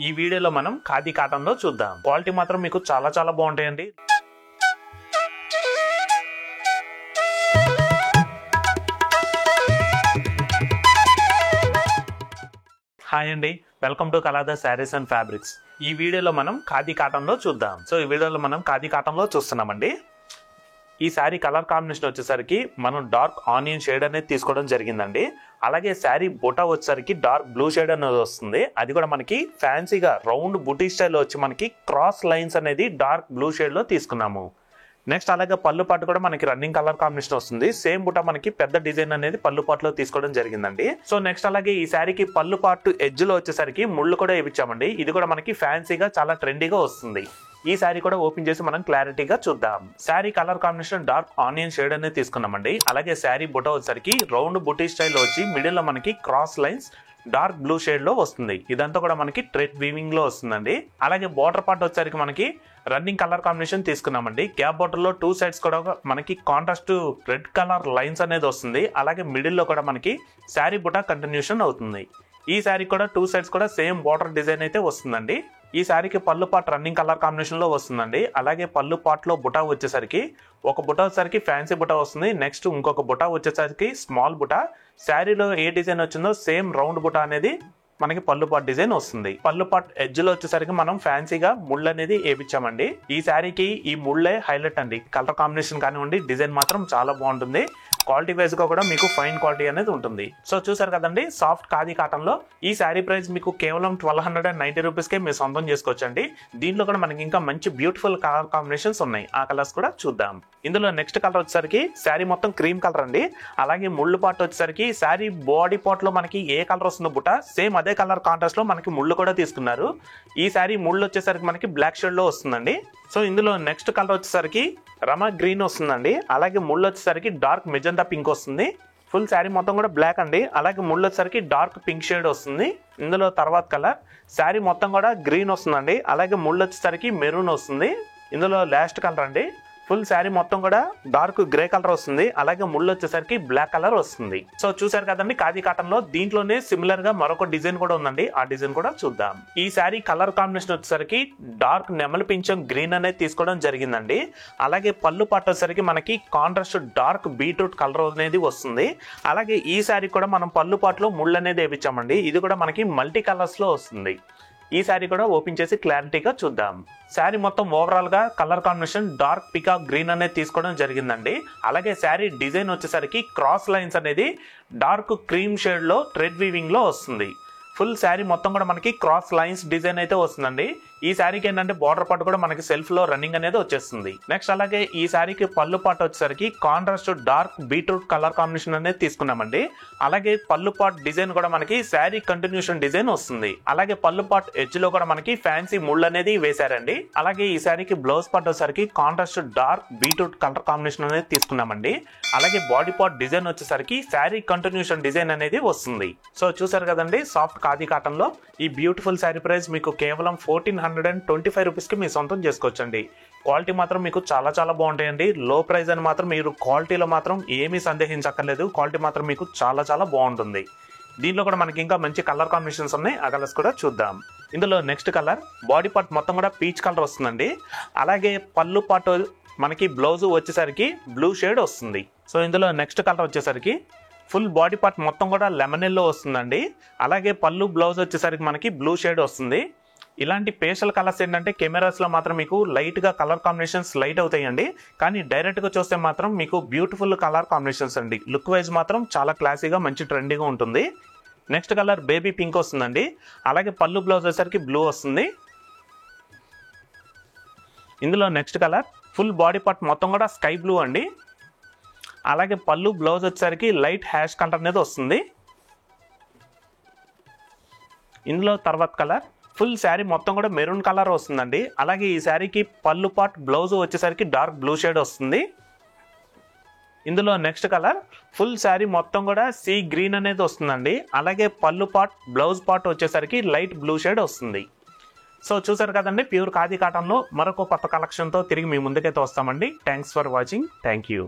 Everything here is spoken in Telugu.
ఈ వీడియోలో మనం ఖాదీ కాటన్ లో చూద్దాం. క్వాలిటీ మాత్రం మీకు చాలా బాగుంటాయండి. హాయ్ అండి, welcome to Kalada sarees and fabrics. ఈ వీడియోలో మనం ఖాదీ కాటన్ లో చూద్దాం. సో ఈ వీడియోలో మనం ఖాదీ కాటన్ లో చూస్తున్నామండి. ఈ శారీ కలర్ కాంబినేషన్ వచ్చేసరికి మనం డార్క్ ఆనియన్ షేడ్ అనేది తీసుకోవడం జరిగిందండి. అలాగే శారీ బుటా వచ్చేసరికి డార్క్ బ్లూ షేడ్ అనేది వస్తుంది. అది కూడా మనకి ఫ్యాన్సీగా రౌండ్ బుటీ స్టైల్ వచ్చి మనకి క్రాస్ లైన్స్ అనేది డార్క్ బ్లూ షేడ్ లో తీసుకున్నాము. నెక్స్ట్ అలాగే పళ్ళు పాటు కూడా మనకి రన్నింగ్ కలర్ కాంబినేషన్ వస్తుంది. సేమ్ బుటా మనకి పెద్ద డిజైన్ అనేది పళ్ళు పాటులో తీసుకోవడం జరిగిందండి. సో నెక్స్ట్ అలాగే ఈ శారీకి పళ్ళు పాటు ఎడ్జ్ లో వచ్చేసరికి ముళ్ళు కూడా ఇచ్చామండి. ఇది కూడా మనకి ఫ్యాన్సీగా చాలా ట్రెండీగా వస్తుంది. ఈ శారీ కూడా ఓపెన్ చేసి మనం క్లారిటీగా చూద్దాం. Sari colour combination dark onion shade అనేది తీసుకున్నామండి. అలాగే శారీ బుటా వచ్చేసరికి రౌండ్ బుటీ స్టైల్ వచ్చి మిడిల్ లో మనకి cross lines dark blue shade లో వస్తుంది. ఇదంతా కూడా మనకి థ్రెడ్ వీవింగ్ లో వస్తుందండి. అలాగే బోర్డర్ పార్ట్ వచ్చేసరికి మనకి రన్నింగ్ కలర్ కాంబినేషన్ తీసుకున్నామండి. గ్యాప్ బోర్డర్ లో టూ సైడ్స్ కూడా మనకి కాంట్రాస్ట్ రెడ్ కలర్ లైన్స్ అనేది వస్తుంది. అలాగే మిడిల్ లో కూడా మనకి శారీ బుటా కంటిన్యూషన్ అవుతుంది. ఈ శారీ కూడా టూ సైడ్స్ కూడా సేమ్ బోర్డర్ డిజైన్ అయితే వస్తుందండి. ఈ శారీకి పళ్ళు పార్ట్ రన్నింగ్ కలర్ కాంబినేషన్ లో వస్తుందండి. అలాగే పళ్ళు పార్ట్ లో బుటా వచ్చేసరికి ఒక బుటా వచ్చేసరికి ఫ్యాన్సీ బుటా వస్తుంది. నెక్స్ట్ ఇంకొక బుటా వచ్చేసరికి స్మాల్ బుటా. శారీలో ఏ డిజైన్ వచ్చిందో సేమ్ రౌండ్ బుటా అనేది మనకి పళ్ళు పార్ట్ డిజైన్ వస్తుంది. పళ్ళు పార్ట్ ఎడ్జ్ లో వచ్చేసరికి మనం ఫ్యాన్సీగా ముళ్ళు అనేది వేయించామండి. ఈ శారీకి ఈ ముళ్ళే హైలైట్ అండి. కలర్ కాంబినేషన్ కానివ్వండి, డిజైన్ మాత్రం చాలా బాగుంటుంది. క్వాలిటీ వైజ్ గా కూడా మీకు ఫైన్ క్వాలిటీ అనేది ఉంటుంది. సో చూసారు కదండి, సాఫ్ట్ ఖాదీ కాటన్ లో ఈ శారీ ప్రైస్ మీకు కేవలం 1290 రూపీస్ కే మీరు సొంతం చేసుకోవచ్చండి. దీంట్లో కూడా మనకి ఇంకా మంచి బ్యూటిఫుల్ కలర్ కాంబినేషన్స్ ఉన్నాయి. ఆ కలర్స్ కూడా చూద్దాం. ఇందులో నెక్స్ట్ కలర్ వచ్చేసరికి శారీ మొత్తం క్రీమ్ కలర్ అండి. అలాగే ముళ్ళు పార్ట్ వచ్చేసరికి శారీ బాడీ పార్ట్ లో మనకి ఏ కలర్ వస్తుందో బుట్ట సేమ్ అదే కలర్ కాంట్రాస్ట్ లో మనకి ముళ్ళు కూడా తీసుకున్నారు. ఈ శారీ ముళ్ళు వచ్చేసరికి మనకి బ్లాక్ షేడ్ లో వస్తుందండి. సో ఇందులో నెక్స్ట్ కలర్ వచ్చేసరికి రమా గ్రీన్ వస్తుందండి. అలాగే ముళ్ళు వచ్చేసరికి డార్క్ మెజంతా పింక్ వస్తుంది. ఫుల్ శారీ మొత్తం కూడా బ్లాక్ అండి. అలాగే ముళ్ళు వచ్చేసరికి డార్క్ పింక్ షేడ్ వస్తుంది. ఇందులో తర్వాత కలర్ శారీ మొత్తం కూడా గ్రీన్ వస్తుందండి. అలాగే ముళ్ళు వచ్చేసరికి మెరూన్ వస్తుంది. ఇందులో లాస్ట్ కలర్ అండి. ఫుల్ శారీ మొత్తం కూడా డార్క్ గ్రే కలర్ వస్తుంది. అలాగే ముళ్ళు వచ్చేసరికి బ్లాక్ కలర్ వస్తుంది. సో చూసారు కదండి ఖాదీ కాటన్ లో. దీంట్లోనే సిమిలర్ గా మరొక డిజైన్ కూడా ఉందండి. ఆ డిజైన్ కూడా చూద్దాం. ఈ శారీ కలర్ కాంబినేషన్ వచ్చేసరికి డార్క్ నెమలి పింఛం గ్రీన్ అనేది తీసుకోవడం జరిగిందండి. అలాగే పళ్ళు పార్ట్ వచ్చేసరికి మనకి కాంట్రాస్ట్ డార్క్ బీట్రూట్ కలర్ అనేది వస్తుంది. అలాగే ఈ శారీ కూడా మనం పళ్ళు పార్ట్ లో ముళ్ళు అనేది వేయించామండి. ఇది కూడా మనకి మల్టీ కలర్స్ లో వస్తుంది. ఈ శారీ కూడా ఓపెన్ చేసి క్లారిటీగా చూద్దాం. శారీ మొత్తం ఓవరాల్ గా colour combination dark peacock green అనేది తీసుకోవడం జరిగిందండి. అలాగే శారీ డిజైన్ వచ్చేసరికి క్రాస్ లైన్స్ అనేది డార్క్ క్రీమ్ షేడ్ లో థ్రెడ్ వీవింగ్ లో వస్తుంది. ఫుల్ శారీ మొత్తం కూడా మనకి క్రాస్ లైన్స్ డిజైన్ అయితే వస్తుందండి. ఈ శారీకి ఏంటంటే బార్డర్ పార్ట్ కూడా మనకి సెల్ఫ్ లో రన్నింగ్ అనేది వచ్చేస్తుంది. నెక్స్ట్ అలాగే ఈ శారీకి పళ్ళు పార్ట్ వచ్చేసరికి contrast dark beetroot colour combination అనేది తీసుకున్నామండి. అలాగే పళ్ళు పార్ట్ డిజైన్ కూడా మనకి శారీ కంటిన్యూషన్ డిజైన్ వస్తుంది. అలాగే పళ్ళు పార్ట్ ఎడ్జ్ లో కూడా మనకి ఫ్యాన్సీ ముళ్ళు అనేది వేశారండి. అలాగే ఈ శారీకి బ్లౌజ్ పార్ట్ వచ్చేసరికి contrast dark beetroot colour combination అనేది తీసుకున్నామండి. అలాగే బాడీ పార్ట్ డిజైన్ వచ్చేసరికి శారీ కంటిన్యూషన్ డిజైన్ అనేది వస్తుంది. సో చూసారు కదండి, సాఫ్ట్ ఖాదీ కాటన్ లో ఈ బ్యూటిఫుల్ శారీ ప్రైస్ మీకు కేవలం 1425 రూపీస్ కి మీ సొంతం చేసుకోవచ్చండి. క్వాలిటీ మాత్రం మీకు చాలా బాగుంటాయండి. లో ప్రైస్ అని మాత్రం మీరు క్వాలిటీలో మాత్రం ఏమీ సందేహించక్కర్లేదు. క్వాలిటీ మాత్రం మీకు చాలా బాగుంటుంది. దీనిలో కూడా మనకి ఇంకా మంచి కలర్ కాంబినేషన్స్ ఉన్నాయి. ఆ కలర్స్ కూడా చూద్దాం. ఇందులో నెక్స్ట్ కలర్ బాడీ పార్ట్ మొత్తం కూడా పీచ్ కలర్ వస్తుందండి. అలాగే పళ్ళు పార్ట్ మనకి బ్లౌజ్ వచ్చేసరికి బ్లూ షేడ్ వస్తుంది. సో ఇందులో నెక్స్ట్ కలర్ వచ్చేసరికి ఫుల్ బాడీ పార్ట్ మొత్తం కూడా లెమన్ ఎల్లో వస్తుందండి. అలాగే పళ్ళు బ్లౌజ్ వచ్చేసరికి మనకి బ్లూ షేడ్ వస్తుంది. ఇలాంటి పేస్టల్ కలర్స్ ఏంటంటే కెమెరాస్ లో మాత్రం మీకు లైట్ గా కలర్ కాంబినేషన్స్ లైట్ అవుతాయండి. కానీ డైరెక్ట్ గా చూస్తే మాత్రం మీకు బ్యూటిఫుల్ కలర్ కాంబినేషన్స్ అండి. లుక్ వైజ్ మాత్రం చాలా క్లాసీగా మంచి ట్రెండీగా ఉంటుంది. నెక్స్ట్ కలర్ బేబీ పింక్ వస్తుందండి. అలాగే పళ్ళు బ్లౌజ్ వచ్చేసరికి బ్లూ వస్తుంది. ఇందులో next colour full body part మొత్తం కూడా స్కై బ్లూ అండి. అలాగే పళ్ళు బ్లౌజ్ వచ్చేసరికి లైట్ హ్యాష్ కలర్ అనేది వస్తుంది. ఇందులో తర్వాత కలర్ ఫుల్ శారీ మొత్తం కూడా మెరూన్ కలర్ వస్తుందండి. అలాగే ఈ శారీకి పళ్ళు పార్ట్ బ్లౌజ్ వచ్చేసరికి డార్క్ బ్లూ షేడ్ వస్తుంది. ఇందులో నెక్స్ట్ కలర్ ఫుల్ శారీ మొత్తం కూడా సీ గ్రీన్ అనేది వస్తుందండి. అలాగే పళ్ళు పార్ట్ బ్లౌజ్ పార్ట్ వచ్చేసరికి లైట్ బ్లూ షేడ్ వస్తుంది. సో చూసారు కదండి, ప్యూర్ ఖాదీ కాటన్ లో మరొక కొత్త కలెక్షన్ తో తిరిగి మీ ముందుకైతే వస్తామండి. Thanks for watching. Thank you.